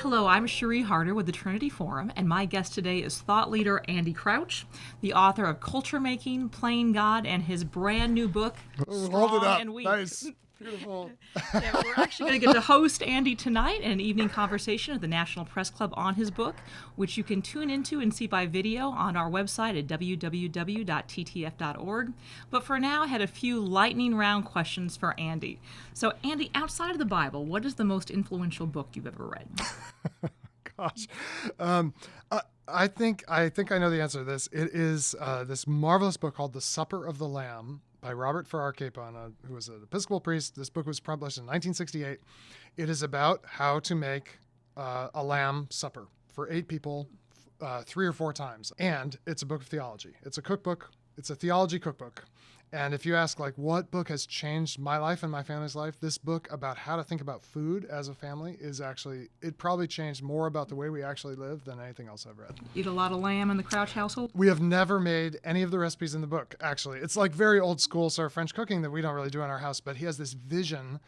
Hello, I'm Cherie Harder with the Trinity Forum, and my guest today is thought leader Andy Crouch, the author of Culture Making, Playing God, and his brand new book, Strong Hold it up. and Weak. Nice. Beautiful. Yeah, we're actually going to get to host Andy tonight in an evening conversation at the National Press Club on his book, which you can tune into and see by video on our website at www.ttf.org. But for now, I had a few lightning round questions for Andy. So, Andy, outside of the Bible, what is the most influential book you've ever read? Gosh. I think I know the answer to this. It is this marvelous book called The Supper of the Lamb by Robert Farrar Capon, who was an Episcopal priest. This book was published in 1968. It is about how to make a lamb supper for 8 people 3 or 4 times. And it's a book of theology. It's a cookbook. It's a theology cookbook. And if you ask, like, what book has changed my life and my family's life, this book about how to think about food as a family is actually, it probably changed more about the way we actually live than anything else I've read. Eat a lot of lamb in the Crouch household? We have never made any of the recipes in the book, actually. It's like very old school sort of French cooking that we don't really do in our house, but he has this vision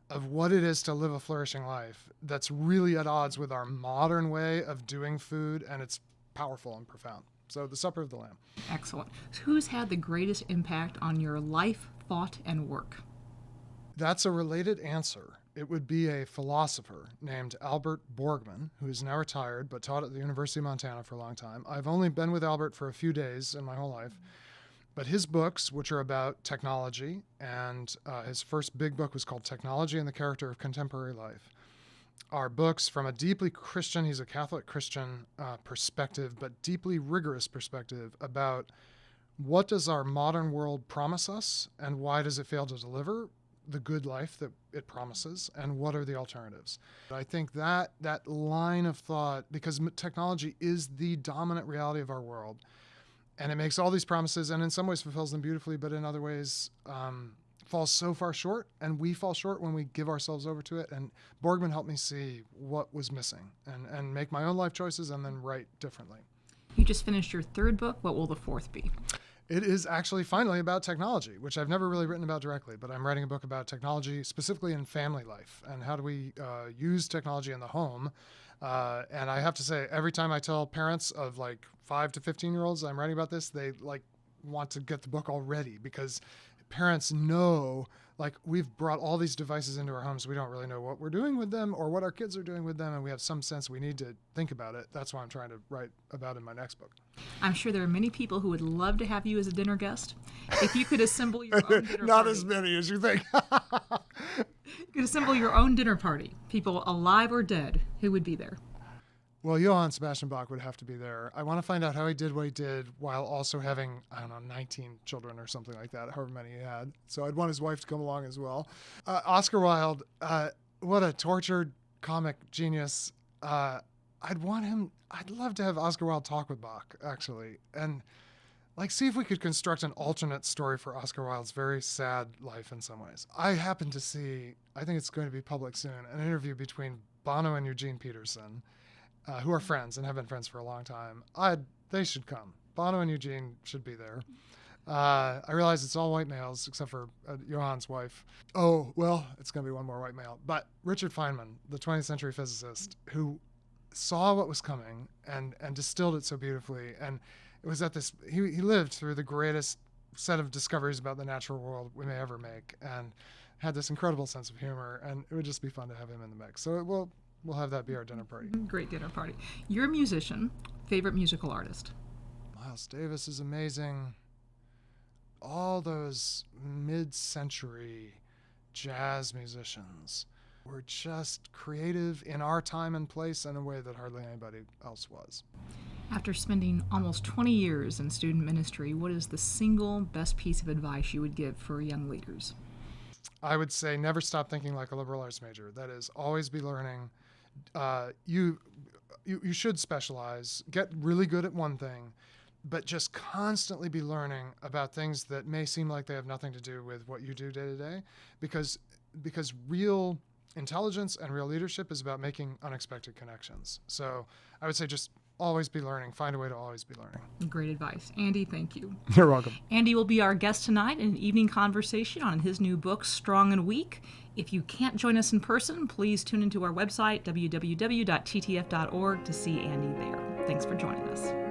of what it is to live a flourishing life that's really at odds with our modern way of doing food, and it's powerful and profound. So The Supper of the Lamb. Excellent. Who's had the greatest impact on your life, thought, and work? That's a related answer. It would be a philosopher named Albert Borgman, who is now retired but taught at the University of Montana for a long time. I've only been with Albert for a few days in my whole life, but his books, which are about technology, and his first big book was called Technology and the Character of Contemporary Life, are books from a deeply Christian, he's a Catholic Christian perspective, but deeply rigorous perspective about what does our modern world promise us and why does it fail to deliver the good life that it promises, and what are the alternatives. I think that line of thought, because technology is the dominant reality of our world, and it makes all these promises and in some ways fulfills them beautifully, but in other ways falls so far short, and we fall short when we give ourselves over to it. And Borgman helped me see what was missing and make my own life choices and then write differently. You just finished your 3rd book. What will the 4th be? It is actually finally about technology, which I've never really written about directly, but I'm writing a book about technology specifically in family life and how do we use technology in the home. And I have to say, every time I tell parents of like 5 to 15-year-olds I'm writing about this, they like want to get the book already, because parents know, like, we've brought all these devices into our homes. We don't really know what we're doing with them or what our kids are doing with them, and we have some sense we need to think about it. That's what I'm trying to write about in my next book. I'm sure there are many people who would love to have you as a dinner guest. If you could assemble your own dinner Not party. as many as you think. You could assemble your own dinner party. People alive or dead, who would be there? Well, Johann Sebastian Bach would have to be there. I want to find out how he did what he did while also having, 19 children or something like that, however many he had. So I'd want his wife to come along as well. Oscar Wilde, what a tortured comic genius. I'd love to have Oscar Wilde talk with Bach, actually, and like see if we could construct an alternate story for Oscar Wilde's very sad life in some ways. I happen to see, I think it's going to be public soon, an interview between Bono and Eugene Peterson, who are friends and have been friends for a long time. They should come. Bono and Eugene should be there. I realize it's all white males except for Johann's wife. Oh, well, it's going to be one more white male. But Richard Feynman, the 20th century physicist, who saw what was coming and distilled it so beautifully. And it was at this, he lived through the greatest set of discoveries about the natural world we may ever make, and had this incredible sense of humor. And it would just be fun to have him in the mix. So we'll have that be our dinner party. Great dinner party. You're a musician. Favorite musical artist? Miles Davis is amazing. All those mid-century jazz musicians were just creative in our time and place in a way that hardly anybody else was. After spending almost 20 years in student ministry, what is the single best piece of advice you would give for young leaders? I would say never stop thinking like a liberal arts major. That is, always be learning. You should specialize, get really good at one thing, but just constantly be learning about things that may seem like they have nothing to do with what you do day to day, because real intelligence and real leadership is about making unexpected connections. So I would say just always be learning. Find a way to always be learning. Great advice. Andy, thank you. You're welcome. Andy will be our guest tonight in an evening conversation on his new book, Strong and Weak. If you can't join us in person, please tune into our website, www.ttf.org, to see Andy there. Thanks for joining us.